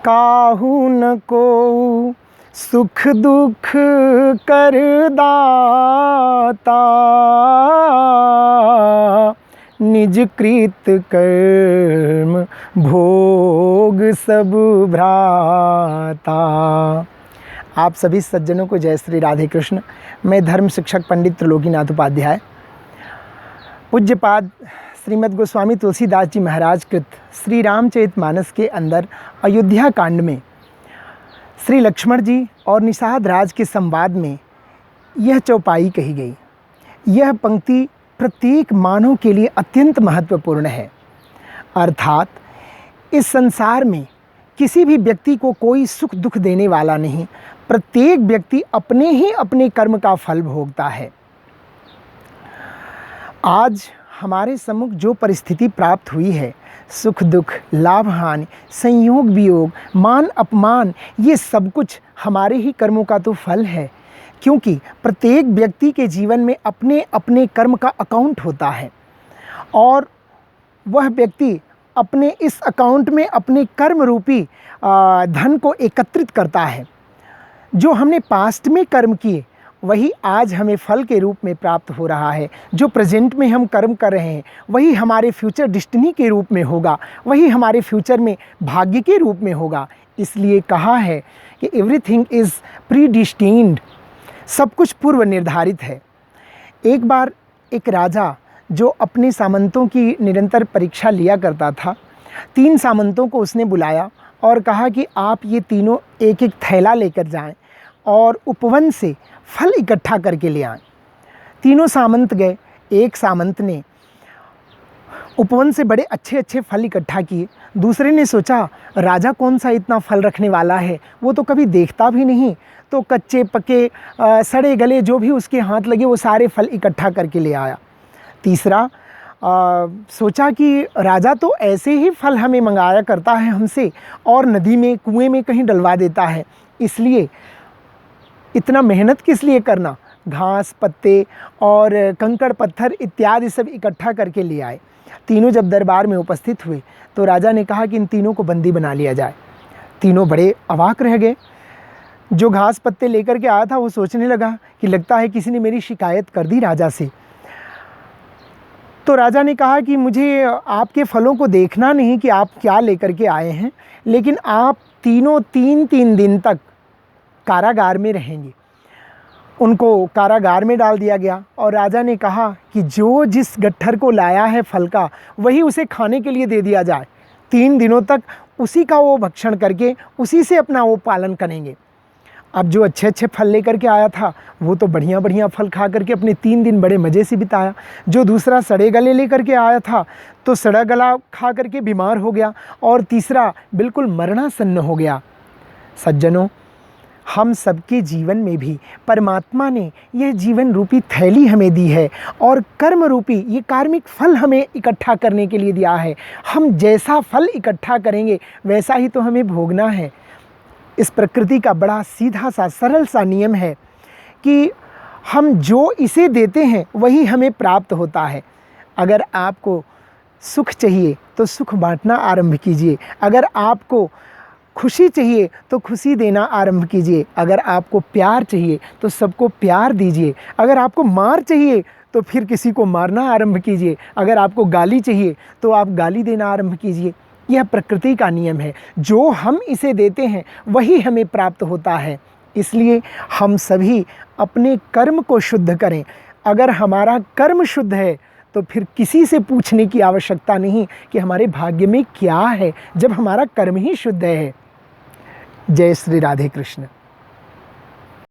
काहू न को सुख दुख कर दाता, निज कृत कर्म भोग सब भ्राता। आप सभी सज्जनों को जय श्री राधे कृष्ण। मैं धर्म शिक्षक पंडित त्रिलोकीनाथ उपाध्याय, पूज्यपाद श्रीमद् गोस्वामी तुलसीदास जी महाराज कृत श्री रामचरितमानस के अंदर अयोध्या कांड में श्री लक्ष्मण जी और निषाद राज के संवाद में यह चौपाई कही गई। यह पंक्ति प्रत्येक मानव के लिए अत्यंत महत्वपूर्ण है। अर्थात इस संसार में किसी भी व्यक्ति को कोई सुख दुख देने वाला नहीं। प्रत्येक व्यक्ति अपने ही अपने कर्म का फल भोगता है। आज हमारे सम्मुख जो परिस्थिति प्राप्त हुई है, सुख दुख, लाभ हानि, संयोग वियोग, मान अपमान, ये सब कुछ हमारे ही कर्मों का तो फल है। क्योंकि प्रत्येक व्यक्ति के जीवन में अपने अपने कर्म का अकाउंट होता है और वह व्यक्ति अपने इस अकाउंट में अपने कर्म रूपी धन को एकत्रित करता है। जो हमने पास्ट में कर्म किए वही आज हमें फल के रूप में प्राप्त हो रहा है। जो प्रेजेंट में हम कर्म कर रहे हैं वही हमारे फ्यूचर डेस्टिनी के रूप में होगा, वही हमारे फ्यूचर में भाग्य के रूप में होगा। इसलिए कहा है कि एवरीथिंग इज़ प्रीडिस्टिन्ड, सब कुछ पूर्व निर्धारित है। एक बार एक राजा जो अपने सामंतों की निरंतर परीक्षा लिया करता था, 3 सामंतों को उसने बुलाया और कहा कि आप ये तीनों एक एक थैला लेकर जाएं और उपवन से फल इकट्ठा करके ले आएं। तीनों सामंत गए। एक सामंत ने उपवन से बड़े अच्छे अच्छे फल इकट्ठा किए। दूसरे ने सोचा राजा कौन सा इतना फल रखने वाला है, वो तो कभी देखता भी नहीं, तो कच्चे पके सड़े गले जो भी उसके हाथ लगे वो सारे फल इकट्ठा करके ले आया। तीसरा सोचा कि राजा तो ऐसे ही फल हमें मंगाया करता है हमसे और नदी में कुएं में कहीं डलवा देता है, इसलिए इतना मेहनत किस लिए करना। घास पत्ते और कंकड़ पत्थर इत्यादि सब इकट्ठा करके ले आए। तीनों जब दरबार में उपस्थित हुए तो राजा ने कहा कि इन तीनों को बंदी बना लिया जाए। तीनों बड़े अवाक रह गए। जो घास पत्ते लेकर के आया था वो सोचने लगा कि लगता है किसी ने मेरी शिकायत कर दी राजा से। तो राजा ने कहा कि मुझे आपके फलों को देखना नहीं कि आप क्या लेकर के आए हैं, लेकिन आप तीनों 3-3 दिन तक कारागार में रहेंगे। उनको कारागार में डाल दिया गया और राजा ने कहा कि जो जिस गट्ठर को लाया है फल का वही उसे खाने के लिए दे दिया जाए। 3 दिनों तक उसी का वो भक्षण करके उसी से अपना वो पालन करेंगे। अब जो अच्छे अच्छे फल लेकर के आया था वो तो बढ़िया बढ़िया फल खा करके अपने 3 दिन बड़े मज़े से बिताया। जो दूसरा सड़े गले लेकर के आया था तो सड़ा गला खा करके बीमार हो गया और तीसरा बिल्कुल मरणासन्न हो गया। सज्जनों, हम सबके जीवन में भी परमात्मा ने यह जीवन रूपी थैली हमें दी है और कर्म रूपी ये कार्मिक फल हमें इकट्ठा करने के लिए दिया है। हम जैसा फल इकट्ठा करेंगे वैसा ही तो हमें भोगना है। इस प्रकृति का बड़ा सीधा सा सरल सा नियम है कि हम जो इसे देते हैं वही हमें प्राप्त होता है। अगर आपको सुख चाहिए तो सुख बांटना आरंभ कीजिए। अगर आपको खुशी चाहिए तो खुशी देना आरंभ कीजिए। अगर आपको प्यार चाहिए तो सबको प्यार दीजिए। अगर आपको मार चाहिए तो फिर किसी को मारना आरंभ कीजिए। अगर आपको गाली चाहिए तो आप गाली देना आरंभ कीजिए। यह प्रकृति का नियम है। जो हम इसे देते हैं वही हमें प्राप्त होता है। इसलिए हम सभी अपने कर्म को शुद्ध करें। अगर हमारा कर्म शुद्ध है तो फिर किसी से पूछने की आवश्यकता नहीं कि हमारे भाग्य में क्या है, जब हमारा कर्म ही शुद्ध है। जय श्री राधे कृष्ण।